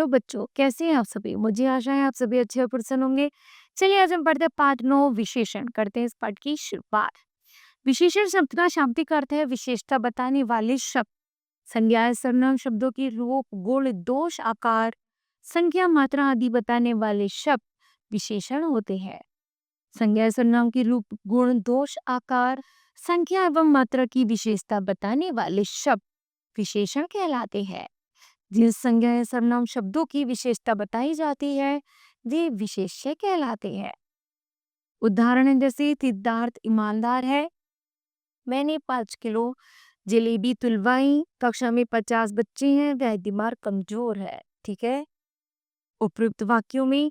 बच्चों, कैसे हैं आप सभी? मुझे आशा है आप सभी अच्छे और प्रसन्न होंगे। चलिए आज हम पढ़ते हैं पाठ 9 विशेषण। करते हैं इस पाठ की शुरुआत। विशेषण शब्द का शाब्दिक अर्थ है विशेषता बताने वाले शब्द। संज्ञा सर्वनाम शब्दों की रूप, गुण, दोष, आकार, संख्या, मात्रा आदि बताने वाले शब्द विशेषण होते हैं। संज्ञा सर्वनाम की रूप, गुण, दोष, आकार, संख्या एवं मात्रा की विशेषता बताने वाले शब्द विशेषण कहलाते हैं। जिन संज्ञा या सर्वनाम शब्दों की विशेषता बताई जाती है वे विशेष्य कहलाते हैं। उदाहरण है जैसे सिद्धार्थ ईमानदार है, मैंने 5 किलो जलेबी तुलवाई, कक्षा में 50 बच्चे हैं, वह दिमाग कमजोर है। ठीक है। उपयुक्त वाक्यों में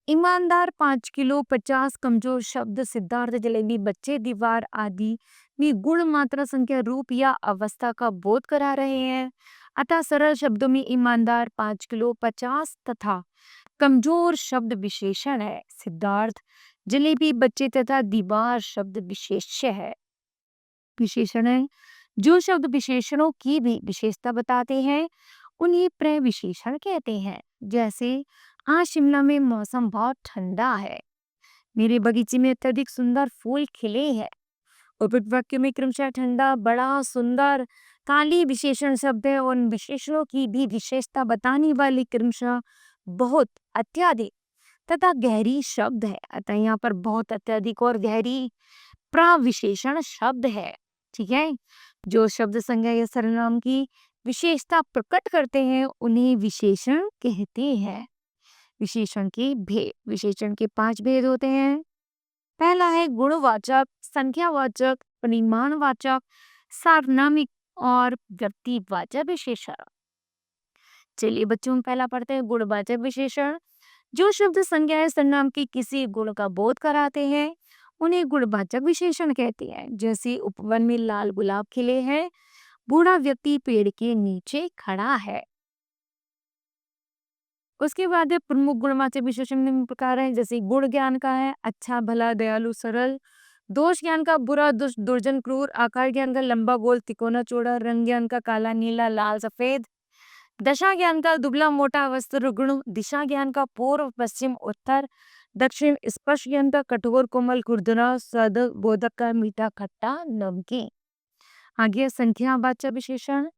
ईमानदार, 5 किलो, 50, कमजोर शब्द, सिद्धार्थ, जलेबी, बच्चे, दीवार आदि में गुण, मात्रा, संख्या, रूप या अवस्था का बोध करा रहे हैं। अतः सरल शब्दों में ईमानदार, 5 किलो, 50 तथा कमजोर शब्द विशेषण है। सिद्धार्थ, जलेबी, बच्चे तथा दीवार शब्द विशेष्य है। विशेषण है जो शब्द विशेषणों की भी विशेषता बताते हैं उन्हें प्रविशेषण कहते हैं। जैसे आज शिमला में मौसम बहुत ठंडा है, मेरे बगीचे में अत्यधिक सुंदर फूल खिले हैं। उपयुक्त वाक्य में क्रमशः ठंडा, बड़ा, सुंदर, काली विशेषण शब्द है और उन विशेषणों की भी विशेषता बताने वाली क्रमशः बहुत, अत्यधिक तथा गहरी शब्द है। अतः यहाँ पर बहुत, अत्यधिक और गहरी प्रविशेषण शब्द है। ठीक है। जो शब्द संज्ञा या सर्वनाम की विशेषता प्रकट करते हैं उन्हें विशेषण कहते हैं। विशेषण के भेद। विशेषण के 5 भेद होते हैं। पहला है गुणवाचक, संख्यावाचक, परिमाणवाचक, सार्वनामिक और व्यक्तिवाचक विशेषण। चलिए बच्चों हम पहला पढ़ते हैं गुणवाचक विशेषण। जो शब्द संज्ञा या सर्वनाम की किसी गुण का बोध कराते हैं उन्हें गुणवाचक विशेषण कहते हैं। जैसे उपवन में लाल गुलाब खिले हैं, बूढ़ा व्यक्ति पेड़ के नीचे खड़ा है। उसके बाद है प्रमुख गुणवाचक विशेषण निम्न प्रकार है। जैसे गुण ज्ञान का है अच्छा, भला, दयालु, सरल। दोष ज्ञान का बुरा, दुष्ट, दुर्जन, क्रूर। आकार ज्ञान का लंबा, गोल, तिकोना, चौड़ा। रंग ज्ञान का काला, नीला, लाल, सफेद। दशा ज्ञान का दुबला, मोटा, वस्त्र, गुण। दिशा ज्ञान का पूर्व, पश्चिम, उत्तर, दक्षिण। स्पर्श ज्ञान का कठोर, कोमल, खुरदरा, साधक, बोधक का मीठा, खट्टा, नमकीन। आगे संख्यावाचक विशेषण।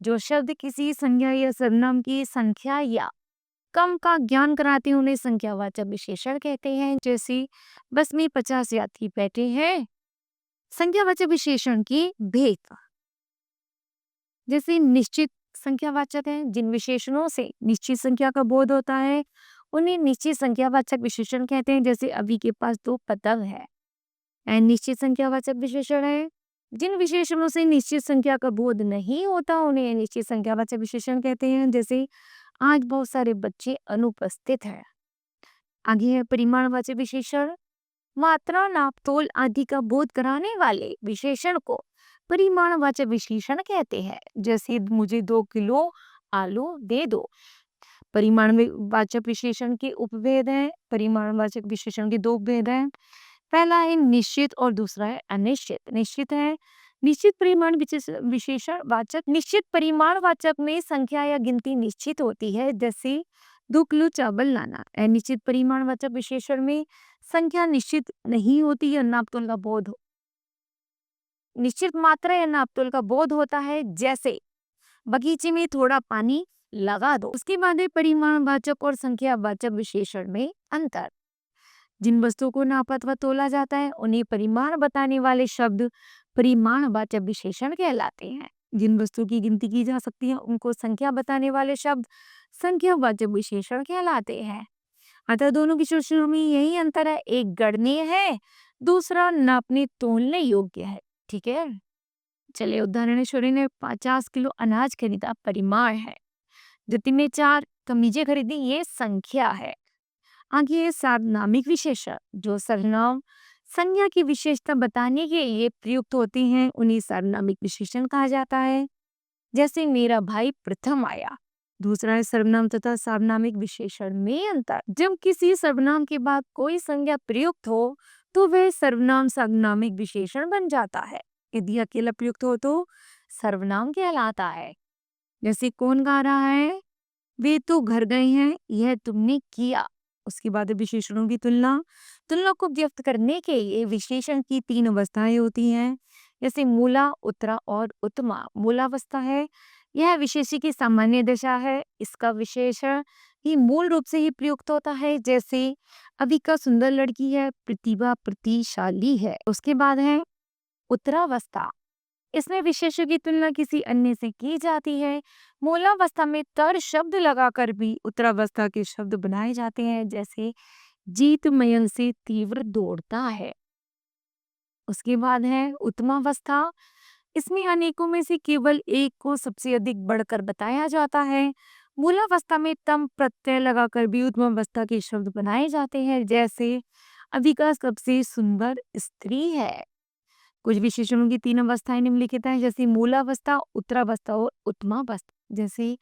जो शब्द किसी संज्ञा या सर्वनाम की संख्या या कम का ज्ञान कराते हैं उन्हें संख्यावाचक विशेषण कहते हैं। जैसे बस में 50 यात्री बैठे हैं। संख्यावाचक विशेषण की भेद। जैसे निश्चित संख्यावाचक है, जिन विशेषणों से निश्चित संख्या का बोध होता है उन्हें निश्चित संख्यावाचक विशेषण कहते हैं। जैसे अभी के पास 2 पतंग है। निश्चित संख्यावाचक विशेषण है। जिन विशेषणों से निश्चित संख्या का बोध नहीं होता उन्हें निश्चित संख्यावाचक विशेषण कहते हैं। जैसे आज बहुत सारे बच्चे अनुपस्थित हैं। आगे है परिमाणवाचक विशेषण। मात्रा, नाप, तोल आदि का बोध कराने वाले विशेषण को परिमाणवाचक विशेषण कहते हैं। जैसे मुझे 2 किलो आलू दे दो। परिमाणवाचक विशेषण के उपभेद हैं। परिमाणवाचक विशेषण के 2 उपभेद हैं। पहला है निश्चित और दूसरा है अनिश्चित। निश्चित है निश्चित परिमाण विशेषण वाचक। निश्चित परिमाण वाचक में संख्या या गिनती निश्चित होती है। जैसे 2 किलो चावल लाना। अनिश्चित परिमाण वाचक विशेषण में संख्या निश्चित नहीं होती या नापतोल का बोध निश्चित मात्रा या नापतोल का बोध होता है। जैसे बगीचे में थोड़ा पानी लगा दो। उसके बाद है परिमाणवाचक और संख्यावाचक विशेषण में अंतर। जिन वस्तुओं को नापा अथवा तोला जाता है उन्हें परिमाण बताने वाले शब्द परिमाणवाचक विशेषण कहलाते हैं। जिन वस्तुओं की गिनती की जा सकती है उनको संख्या बताने वाले शब्द संख्यावाचक विशेषण कहलाते हैं। अतः दोनों विशेषणों में यही अंतर है, एक गणनीय है, दूसरा नापने तोलने योग्य है। ठीक है। चलिए उदाहरण शोरी ने 50 किलो अनाज खरीदा, परिमाण है। जतिन ने 4 कमीजें खरीदी, ये संख्या है। आगे सार्वनामिक विशेषण। जो सर्वनाम संज्ञा की विशेषता बताने के लिए प्रयुक्त होते हैं उन्हें सार्वनामिक विशेषण कहा जाता है। जैसे मेरा भाई प्रथम आया। दूसरा है सर्वनाम तथा सार्वनामिक विशेषण में अंतर। जब किसी सर्वनाम के बाद कोई संज्ञा प्रयुक्त हो तो वह सर्वनाम सार्वनामिक विशेषण बन जाता है। यदि अकेला प्रयुक्त हो तो सर्वनाम कहलाता है। जैसे कौन गा रहा है, वे तो घर गए हैं, यह तुमने किया। उसके बाद है विशेषणों की तुलना। तुलना को व्यक्त करने के लिए विशेषण की 3 अवस्थाएं होती हैं, जैसे मूला, उत्तरा और उत्तमा। मूलावस्था है, यह विशेषी की सामान्य दशा है। इसका विशेषण ही मूल रूप से ही प्रयुक्त होता है, जैसे अविका सुंदर लड़की है, प्रतिभा प्रतिशाली है। उसके बाद है उत्तरावस्था। इसमें विशेष्य की तुलना किसी अन्य से की जाती है। मूलावस्था में तर शब्द लगाकर भी उत्तरावस्था के शब्द बनाए जाते हैं, जैसे जीत मयंक से तीव्र दौड़ता है। उसके बाद है उत्तमावस्था। इसमें अनेकों में से केवल एक को सबसे अधिक बढ़कर बताया जाता है। मूलावस्था में तम प्रत्यय लगाकर भी उत्तमावस्था के शब्द बनाए जाते हैं, जैसे अविका सबसे सुंदर स्त्री है। कुछ विशेषणों की 3 अवस्थाएं निम्नलिखित हैं, जैसे मूलावस्था, उत्तरावस्था और उत्तमावस्था। जैसे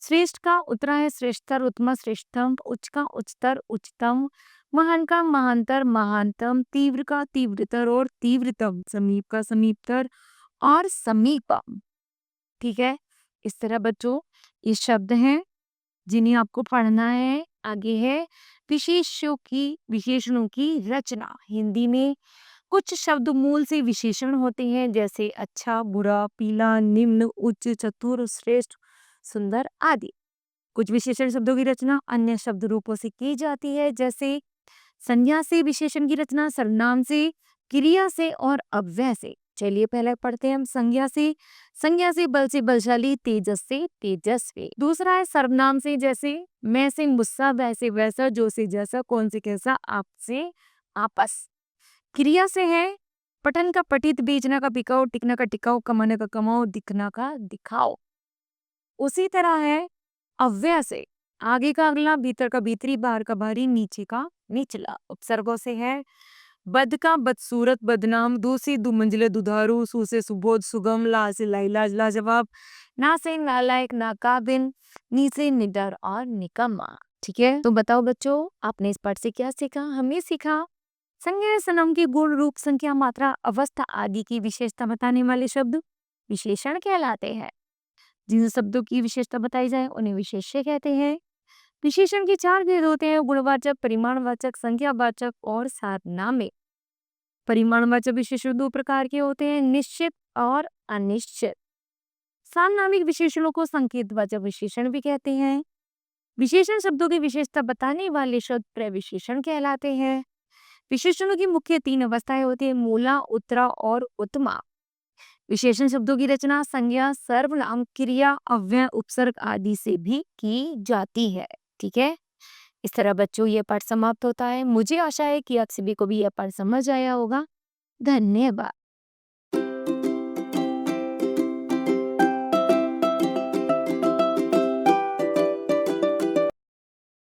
श्रेष्ठ का उत्तरा है श्रेष्ठतर, उत्तमा श्रेष्ठतम, उच्च का उच्चतर उच्चतम, महान का महानतर महानतम, तीव्र का तीव्रतर और तीव्रतम, समीप का समीपतर और समीपम। ठीक है, इस तरह बच्चों ये शब्द हैं जिन्हें आपको पढ़ना है। आगे है विशेषणों की रचना। हिंदी में कुछ शब्द मूल से विशेषण होते हैं, जैसे अच्छा, बुरा, पीला, निम्न, उच्च, चतुर, श्रेष्ठ, सुंदर आदि। कुछ विशेषण शब्दों की रचना अन्य शब्द रूपों से की जाती है, जैसे संज्ञा से विशेषण की रचना, सर्वनाम से, क्रिया से और अव्यय से। चलिए पहले पढ़ते हैं हम संज्ञा से। संज्ञा से बल से बलशाली, तेजस से तेजस्वी। दूसरा है सर्वनाम से, जैसे मैं से मुस्सा, वैसे वैसा, जो से जैसा, कौन से कैसा, आप से आपस। क्रिया से है पठन का पठित, बेचना का बिकाओ, टिकना का टिकाओ, कमाने का कमाओ, दिखना का दिखाओ। उसी तरह है अव्यय से आगे का अगला, भीतर का भीतरी, बाहर का बाहरी, नीचे का निचला। उपसर्गों से है बद का बदसूरत, बदनाम, दो से दुमंजिले दुधारू, सु से सुबोध सुगम, ला से लाइलाज लाजवाब, ना से नालायक नाकाबिन, नी से निडर और निकम्मा। ठीक है, तो बताओ बच्चों आपने इस पाठ से क्या सीखा? हमने सीखा संज्ञा सनम के गुण, रूप, संख्या, मात्रा, अवस्था आदि की विशेषता बताने वाले शब्द विशेषण कहलाते हैं। जिन शब्दों की विशेषता बताई जाए उन्हें विशेष्य कहते हैं। विशेषण के 4 भेद होते हैं, गुणवाचक, परिमाणवाचक, संख्यावाचक और सारनामे। परिमाणवाचक विशेषण 2 प्रकार के होते हैं, निश्चित और अनिश्चित। सारनामिक विशेषणों को संकेतवाचक विशेषण भी कहते हैं। विशेषण शब्दों की विशेषता बताने वाले शब्द प्रविशेषण कहलाते हैं। विशेषणों की मुख्य 3 अवस्थाएं होती है, मूला, उत्तरा और उत्तमा। विशेषण शब्दों की रचना संज्ञा, सर्वनाम, क्रिया, अव्यय, उपसर्ग आदि से भी की जाती है। ठीक है, इस तरह बच्चों ये पाठ समाप्त होता है। मुझे आशा है कि आप सभी को भी यह पाठ समझ आया होगा। धन्यवाद।